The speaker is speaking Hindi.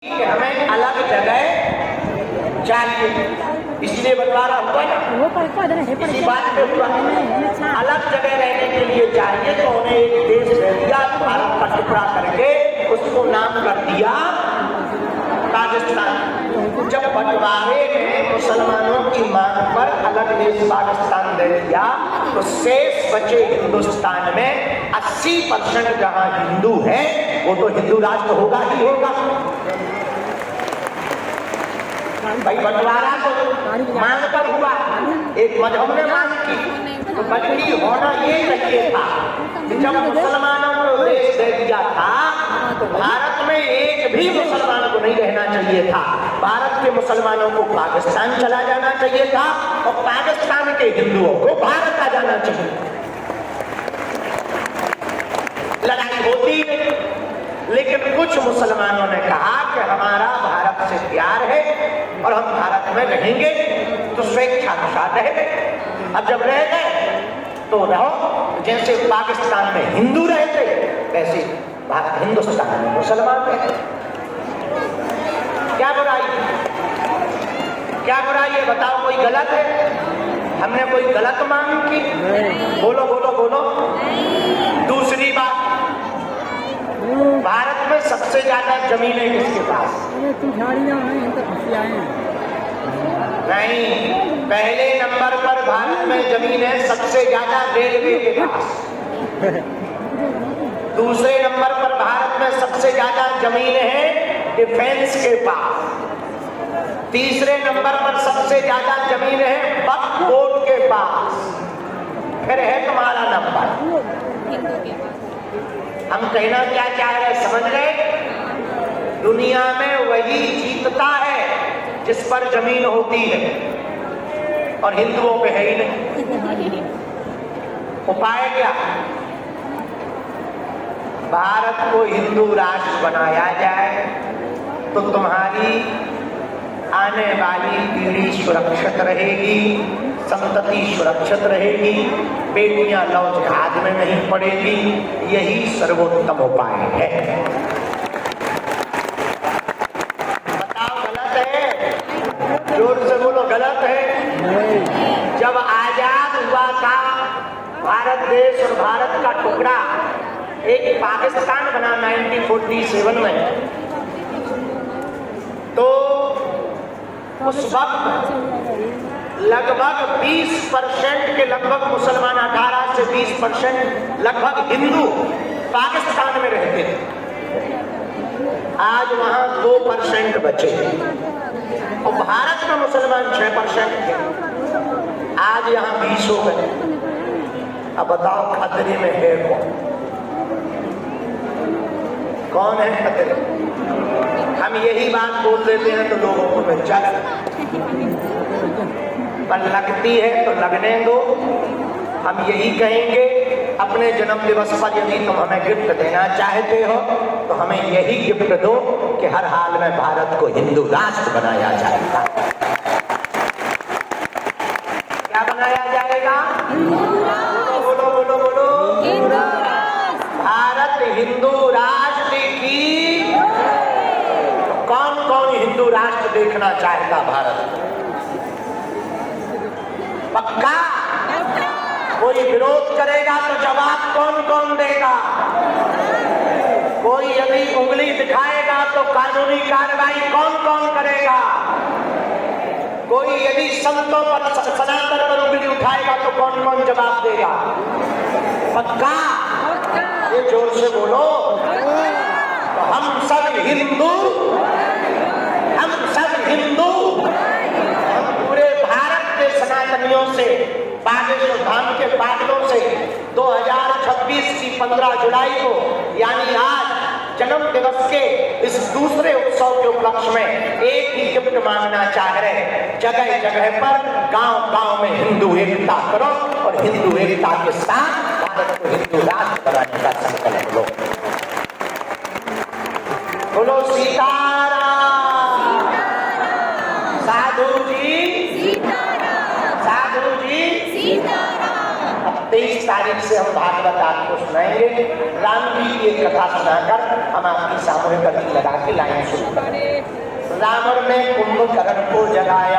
कि हमें अलग जगह चाहिए, इसलिए बंटवारा हुआ ना, इसी बात पे हुआ। अलग जगह रहने के लिए चाहिए तो उन्हें एक देश दे दिया, भारत का टुकड़ा करके उसको नाम कर दिया पाकिस्तान। जब बंटवारे में मुसलमानों की मांग पर अलग देश पाकिस्तान दे दिया तो शेष बचे हिंदुस्तान में 80% जहां हिंदू है वो तो हिंदू राष्ट्र होगा ही होगा। भाई बंटवारा तो मांग पर हुआ, एक मजहब ने मांग की, तो बल्कि होना ये चाहिए था कि जब मुसलमानों को देश दे दिया था तो भारत में एक भी मुसलमान को नहीं रहना चाहिए था। भारत के मुसलमानों को पाकिस्तान चला जाना चाहिए था और पाकिस्तान के हिंदुओं को भारत आ जाना चाहिए। लड़ाई होती है, लेकिन कुछ मुसलमानों ने कहा कि हमारा भारत से प्यार है और हम भारत में रहेंगे तो स्वेच्छा के साथ रहे। अब जब रह गए तो रहो, जैसे पाकिस्तान में हिंदू रहते वैसे हिंदुस्तान में मुसलमान रहते। क्या बुराई, क्या बुराई है बताओ? कोई गलत है? हमने कोई गलत मांग की? बोलो बोलो बोलो। दूसरी बात, भारत में सबसे ज्यादा जमीनें किसके पास? नहीं, पहले नंबर पर भारत में जमीन है सबसे ज्यादा रेलवे के पास। दूसरे नंबर पर भारत में सबसे ज्यादा जमीन है डिफेंस के पास। तीसरे नंबर पर सबसे ज्यादा जमीन है वक्फ बोर्ड के पास। फिर है तुम्हारा नंबर। हम कहना क्या चाह रहे समझ रहे? दुनिया में वही जीतता है जिस पर जमीन होती है और हिंदुओं पे है ही नहीं। उपाय क्या? भारत को हिंदू राष्ट्र बनाया जाए तो तुम्हारी आने वाली पीढ़ी सुरक्षित रहेगी, संतति सुरक्षित रहेगी, बेटियां लव जिहाद में नहीं पड़ेगी। यही सर्वोत्तम उपाय है। बताओ गलत है? जोर से बोलो गलत है। जब आजाद हुआ था भारत देश और भारत का टुकड़ा एक पाकिस्तान बना 1947 में, तो उस वक्त लगभग 20% के लगभग मुसलमान, 18 से 20% लगभग हिंदू पाकिस्तान में रहते थे। आज वहां 2% बचे और भारत में मुसलमान 6% थे। आज यहां 20 हो गए। अब बताओ खतरे में है कौन है खतरे? हम यही बात बोल देते हैं तो लोगों को मिल जाए, पर लगती है तो लगने दो। हम यही कहेंगे, अपने जन्म दिवस पर यदि तुम हमें गिफ्ट देना चाहते हो तो हमें यही गिफ्ट दो कि हर हाल में भारत को हिंदू राष्ट्र बनाया जाएगा। क्या बनाया जाएगा? बोलो बोलो बोलो बोलो। भारत हिंदू राष्ट्र की। कौन कौन हिंदू राष्ट्र देखना चाहेगा भारत? पक्का? कोई विरोध करेगा तो जवाब कौन कौन देगा? कोई यदि उंगली दिखाएगा तो कानूनी कार्रवाई कौन कौन करेगा? कोई यदि संतों पर, सनातन पर उंगली उठाएगा तो कौन कौन जवाब देगा? पक्का? ये जोर से बोलो। तो हम सब हिंदू, हम सब हिंदू, हम पूरे भारत के सनातनियों से, बागेश्वर धाम के पागलों से 2026 की 15 जुलाई को यानी आज जन्म दिवस के इस दूसरे उत्सव के उपलक्ष्य में एक ही गिफ्ट मांगना चाह रहे हैं। जगह जगह पर, गांव गांव में हिंदू एकता करो और हिंदू एकता के साथ भारत को हिंदू राष्ट्र बनाने का संकल्प लो। बोलो सीताराम। साधु जी, साधु जी सीताराम। 23 तारीख से हम भागवत आपको सुनाएंगे। राम जी की एक कथा सुनाकर हम आपकी सामूहिक गति लगा के लाइन शुरू करेंगे। रावण ने कुंभकर्ण को जगाया।